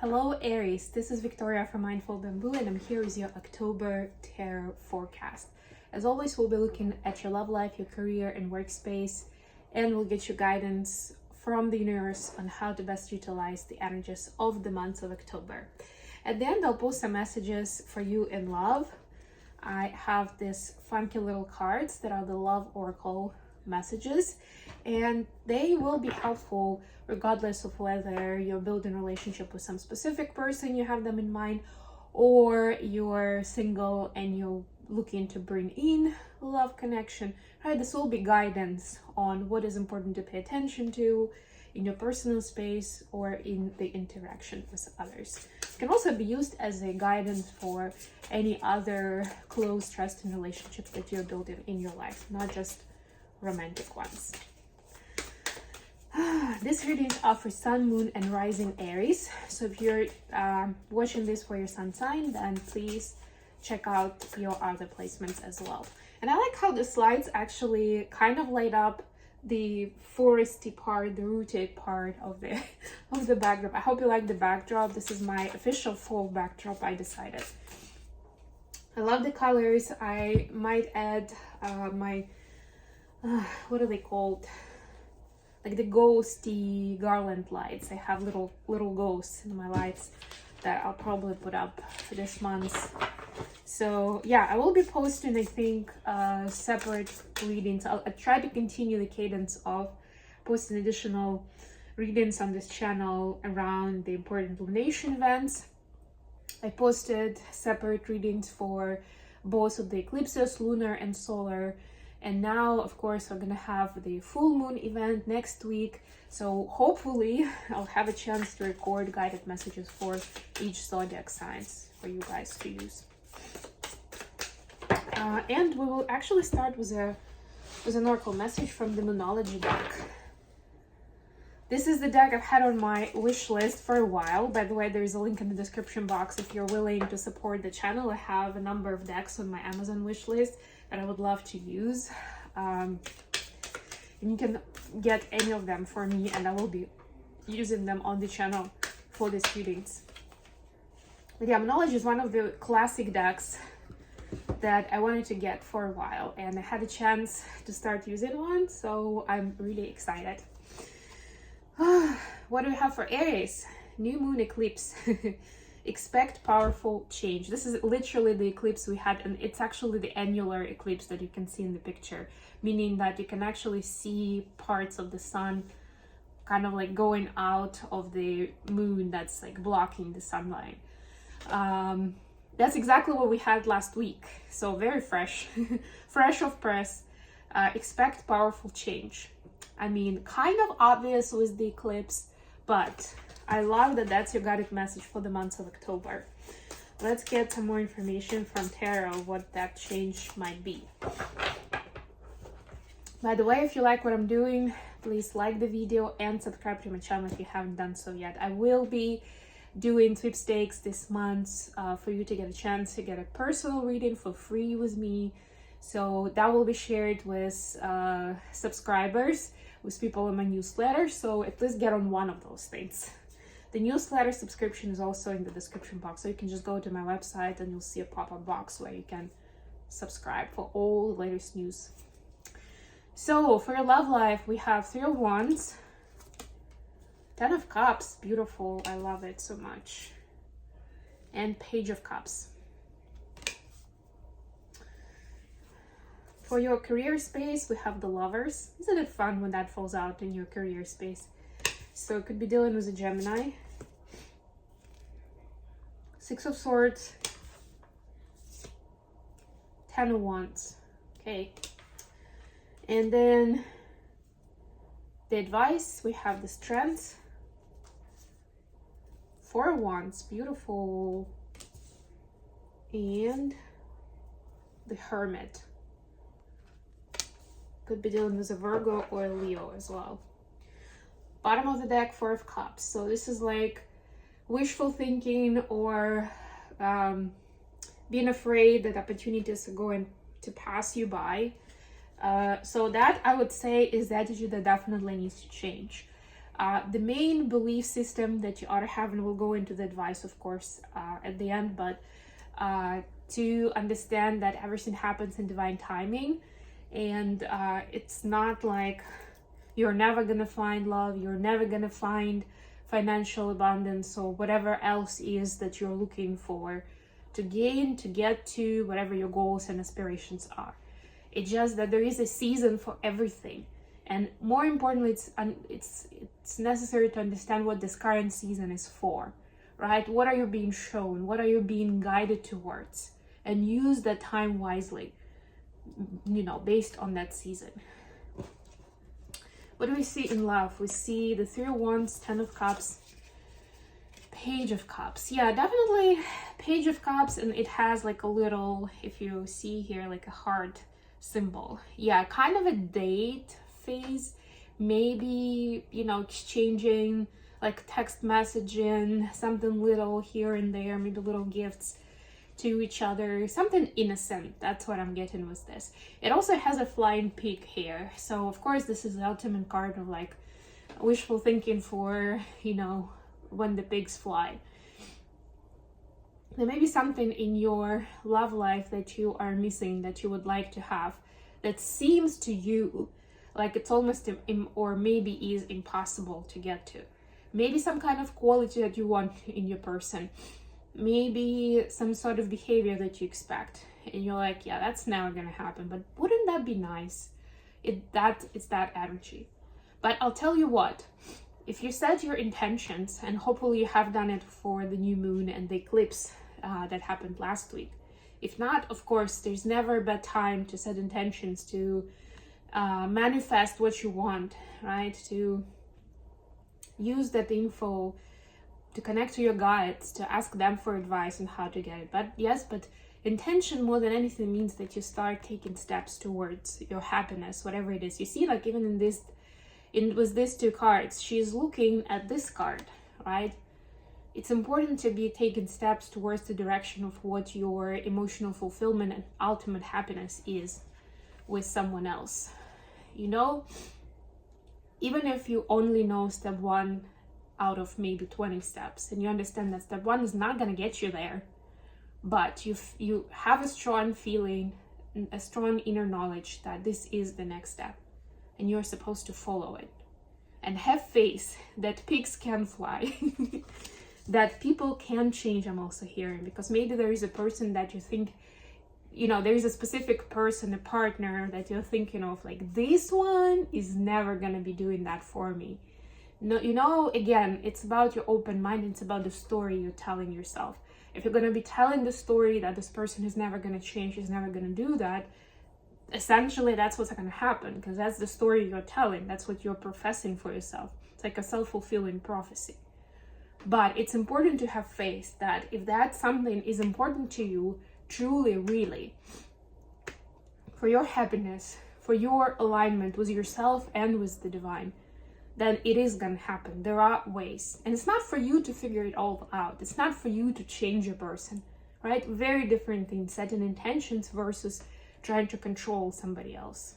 Hello Aries, this is Victoria from Mindful Bamboo and I'm here with your October tarot forecast. As always, we'll be looking at your love life, your career and workspace, and we'll get you guidance from the universe on how to best utilize the energies of the month of October. At the end, I'll post some messages for you in love. I have these funky little cards that are the Love Oracle messages, and they will be helpful regardless of whether you're building a relationship with some specific person, you have them in mind, or you're single and you're looking to bring in love connection, right? This will be guidance on what is important to pay attention to in your personal space or in the interaction with others. It can also be used as a guidance for any other close, trusting relationships that you're building in your life, not just romantic ones. These readings are for Sun, Moon, and Rising Aries. So if you're watching this for your sun sign, then please check out your other placements as well. And I like how the slides actually kind of light up the foresty part, the rooted part of the backdrop. I hope you like the backdrop. This is my official fall backdrop, I decided. I love the colors. I might add my what are they called? Like the ghosty garland lights. I have little ghosts in my lights that I'll probably put up for this month. So yeah, I will be posting, I think, separate readings. I'll try to continue the cadence of posting additional readings on this channel around the important lunation events. I posted separate readings for both of the eclipses, lunar and solar. And now, of course, we're gonna have the full moon event next week. So hopefully I'll have a chance to record guided messages for each zodiac signs for you guys to use. And we will actually start with an oracle message from the Moonology deck. This is the deck I've had on my wish list for a while. By the way, there is a link in the description box if you're willing to support the channel. I have a number of decks on my Amazon wish list that I would love to use. And you can get any of them for me and I will be using them on the channel for these readings. But yeah, Moonology is one of the classic decks that I wanted to get for a while and I had a chance to start using one, so I'm really excited. What do we have for Aries? New moon eclipse. Expect powerful change. This is literally the eclipse we had, and it's actually the annular eclipse that you can see in the picture, meaning that you can actually see parts of the sun kind of like going out of the moon that's like blocking the sunlight. That's exactly what we had last week, so very fresh. Fresh off press. Expect powerful change. I mean, kind of obvious with the eclipse, but I love that that's your guided message for the month of October. Let's get some more information from tarot what that change might be. By the way, if you like what I'm doing, please like the video and subscribe to my channel if you haven't done so yet. I will be doing sweepstakes this month for you to get a chance to get a personal reading for free with me. So that will be shared with subscribers, with people in my newsletter. So at least get on one of those things. The newsletter subscription is also in the description box, so you can just go to my website and you'll see a pop-up box where you can subscribe for all the latest news. So for your love life, we have 3 of Wands, 10 of Cups, beautiful, I love it so much, and Page of Cups. For your career space, we have the Lovers. Isn't it fun when that falls out in your career space? So it could be dealing with a Gemini. 6 of Swords, 10 of Wands. Okay. And then the advice, we have the Strength, 4 of Wands, beautiful. And the Hermit. Could be dealing with a Virgo or a Leo as well. Bottom of the deck, 4 of Cups. So this is like wishful thinking or being afraid that opportunities are going to pass you by. So that, I would say, is the attitude that definitely needs to change. The main belief system that you ought to have, and we'll go into the advice, of course, at the end, but to understand that everything happens in divine timing, and it's not like you're never gonna find love, you're never gonna find financial abundance or whatever else is that you're looking for to gain, to get to whatever your goals and aspirations are. It's just that there is a season for everything. And more importantly, it's necessary to understand what this current season is for, right? What are you being shown? What are you being guided towards? And use that time wisely, you know, based on that season. What do we see in love? We see the 3 of Wands, 10 of Cups, Page of Cups. Yeah, definitely Page of Cups, and it has like a little, if you see here, like a heart symbol. Yeah, kind of a date phase, maybe, you know, exchanging like text messaging, something little here and there, maybe little gifts to each other, something innocent. That's what I'm getting with this. It also has a flying pig here, so of course this is the ultimate card of like wishful thinking for, you know, when the pigs fly. There may be something in your love life that you are missing, that you would like to have, that seems to you like it's almost or maybe is impossible to get to. Maybe some kind of quality that you want in your person, maybe some sort of behavior that you expect, and you're like, yeah, that's never gonna happen, but wouldn't that be nice? It's that energy. But I'll tell you what, if you set your intentions, and hopefully you have done it for the new moon and the eclipse that happened last week. If not, of course, there's never a bad time to set intentions, to manifest what you want, right? To use that info, to connect to your guides, to ask them for advice on how to get it. But yes, but intention more than anything means that you start taking steps towards your happiness, whatever it is. You see, like even with these 2 cards, she's looking at this card, right? It's important to be taking steps towards the direction of what your emotional fulfillment and ultimate happiness is with someone else. You know, even if you only know step 1 out of maybe 20 steps, and you understand that step 1 is not going to get you there, but you have a strong feeling, a strong inner knowledge that this is the next step, and you're supposed to follow it. And have faith that pigs can fly, that people can change. I'm also hearing, because maybe there is a person that you think, you know, there is a specific person, a partner that you're thinking of, like, this one is never going to be doing that for me. No, you know, again, it's about your open mind. It's about the story you're telling yourself. If you're going to be telling the story that this person is never going to change, is never going to do that, essentially that's what's going to happen, because that's the story you're telling. That's what you're professing for yourself. It's like a self-fulfilling prophecy. But it's important to have faith that if that something is important to you, truly, really, for your happiness, for your alignment with yourself and with the divine, then it is going to happen. There are ways. And it's not for you to figure it all out. It's not for you to change a person, right? Very different things, setting intentions versus trying to control somebody else.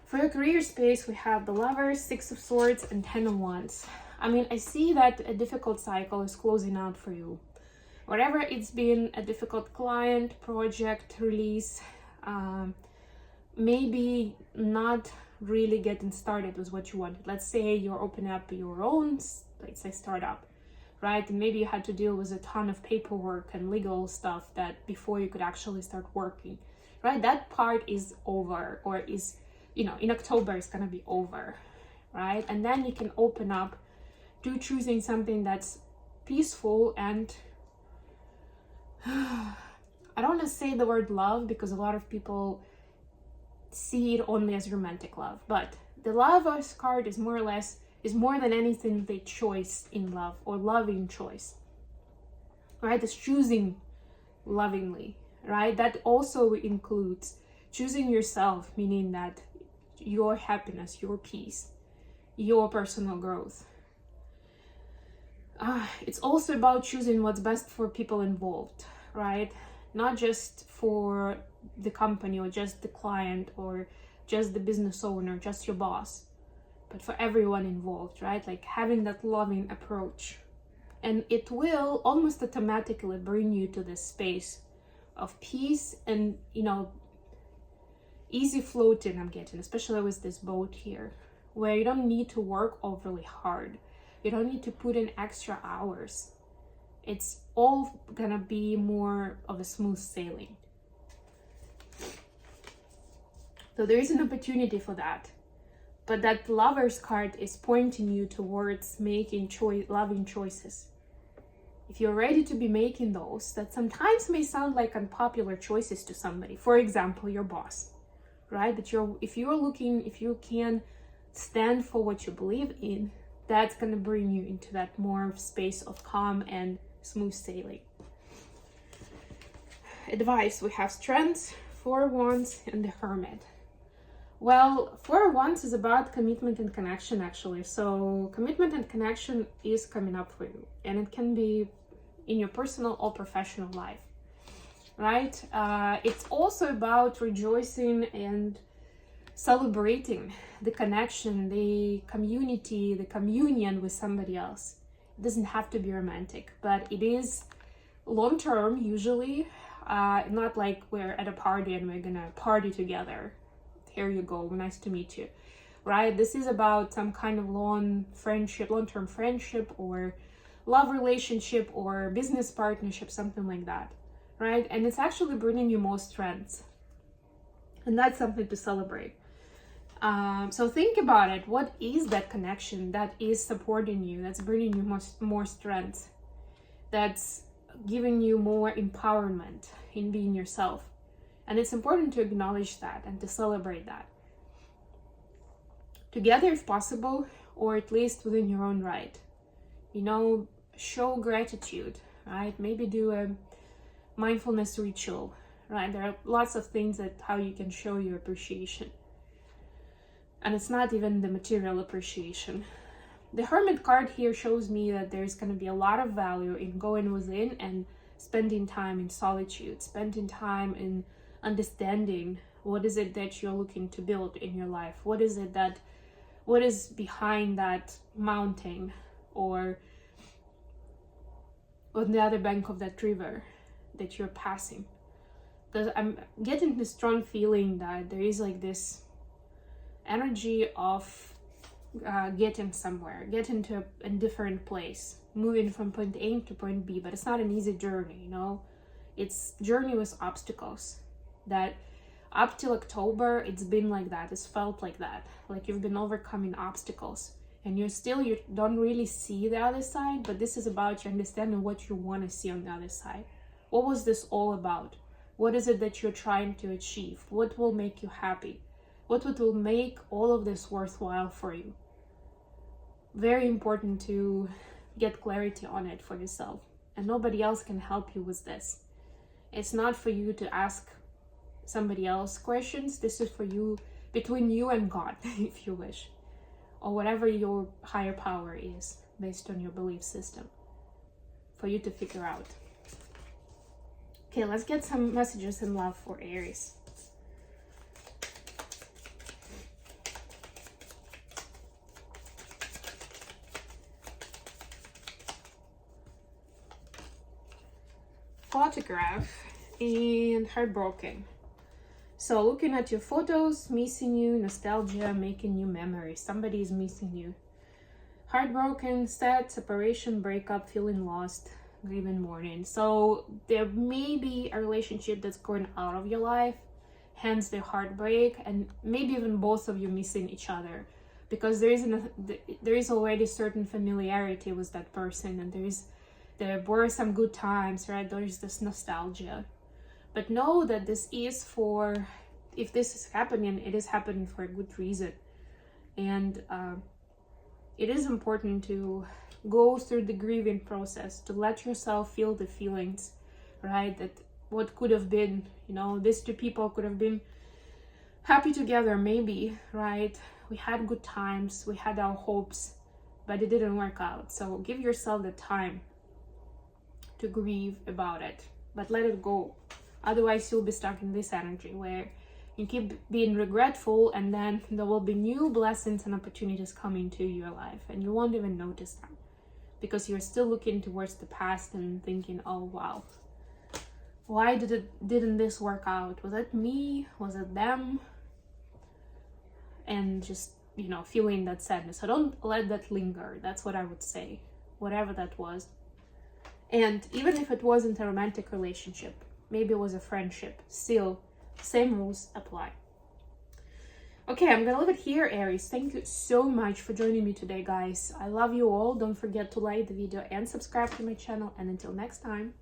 For your career space, we have the Lovers, 6 of Swords, and 10 of Wands. I mean, I see that a difficult cycle is closing out for you. Whatever it's been, a difficult client, project, release, maybe not really getting started with what you wanted. Let's say you're opening up your own, let's say, startup, right? And maybe you had to deal with a ton of paperwork and legal stuff that before you could actually start working, right? That part is over, or is, you know, in October it's gonna be over, right? And then you can open up to choosing something that's peaceful and I don't want to say the word love, because a lot of people see it only as romantic love, but the Lovers card is more than anything the choice in love, or loving choice, right? It's choosing lovingly, right? That also includes choosing yourself, meaning that your happiness, your peace, your personal growth. It's also about choosing what's best for people involved, right? Not just for the company, or just the client, or just the business owner, just your boss. but for everyone involved, right? Like having that loving approach. And it will almost automatically bring you to this space of peace and, you know, easy floating, I'm getting, especially with this boat here, where you don't need to work overly hard. You don't need to put in extra hours. It's all gonna be more of a smooth sailing. So there is an opportunity for that. But that Lover's card is pointing you towards making loving choices. If you're ready to be making those, that sometimes may sound like unpopular choices to somebody. For example, your boss, right? That if you can stand for what you believe in, that's gonna bring you into that more space of calm and smooth sailing. Advice, we have Strength, Four of Wands, and the Hermit. Well, Four of Wands is about commitment and connection, actually. So commitment and connection is coming up for you, and it can be in your personal or professional life, right? It's also about rejoicing and celebrating the connection, the community, the communion with somebody else. It doesn't have to be romantic, but it is long-term usually. Not like we're at a party and we're gonna party together. Here you go, nice to meet you, right? This is about some kind of long-term friendship or love relationship or business partnership, something like that, right? And it's actually bringing you more strength, and that's something to celebrate. So think about it. What is that connection that is supporting you, that's bringing you more strength, that's giving you more empowerment in being yourself? And it's important to acknowledge that and to celebrate that together if possible, or at least within your own right. You know, show gratitude, right? Maybe do a mindfulness ritual, right? There are lots of things that how you can show your appreciation. And it's not even the material appreciation. The Hermit card here shows me that there's going to be a lot of value in going within and spending time in solitude, spending time in understanding what is it that you're looking to build in your life. What is behind that mountain or on the other bank of that river that you're passing. Because I'm getting this strong feeling that there is like this energy of getting somewhere, getting to a different place, moving from point A to point B, but it's not an easy journey, you know? It's journey with obstacles that up till October, it's been like that. It's felt like that, like you've been overcoming obstacles, and you don't really see the other side, but this is about you understanding what you want to see on the other side. What was this all about? What is it that you're trying to achieve? What will make you happy? What will make all of this worthwhile for you? Very important to get clarity on it for yourself, and nobody else can help you with this. It's not for you to ask somebody else questions. This is for you, between you and God, if you wish, or whatever your higher power is based on your belief system, for you to figure out. Okay, let's get some messages in love for Aries. Photograph and Heartbroken. So looking at your photos, missing you, nostalgia, making new memories. Somebody is missing you. Heartbroken, sad, separation, breakup, feeling lost, grieving, mourning. So there may be a relationship that's going out of your life, hence the heartbreak, and maybe even both of you missing each other, because there is already certain familiarity with that person, and there were some good times, right? There is this nostalgia. But know that this is if this is happening, it is happening for a good reason. And it is important to go through the grieving process, to let yourself feel the feelings, right? That what could have been, you know, these two people could have been happy together, maybe, right? We had good times, we had our hopes, but it didn't work out. So give yourself the time to grieve about it, but let it go. Otherwise, you'll be stuck in this energy where You keep being regretful, and then there will be new blessings and opportunities coming to your life, and you won't even notice them because you're still looking towards the past and thinking, oh wow, why didn't this work out? Was it me? Was it them? And just, you know, feeling that sadness. So don't let that linger. That's what I would say, whatever that was. And even if it wasn't a romantic relationship, maybe it was a friendship, still same rules apply. Okay, I'm gonna leave it here, Aries. Thank you so much for joining me today, guys. I love you all. Don't forget to like the video and subscribe to my channel, and until next time.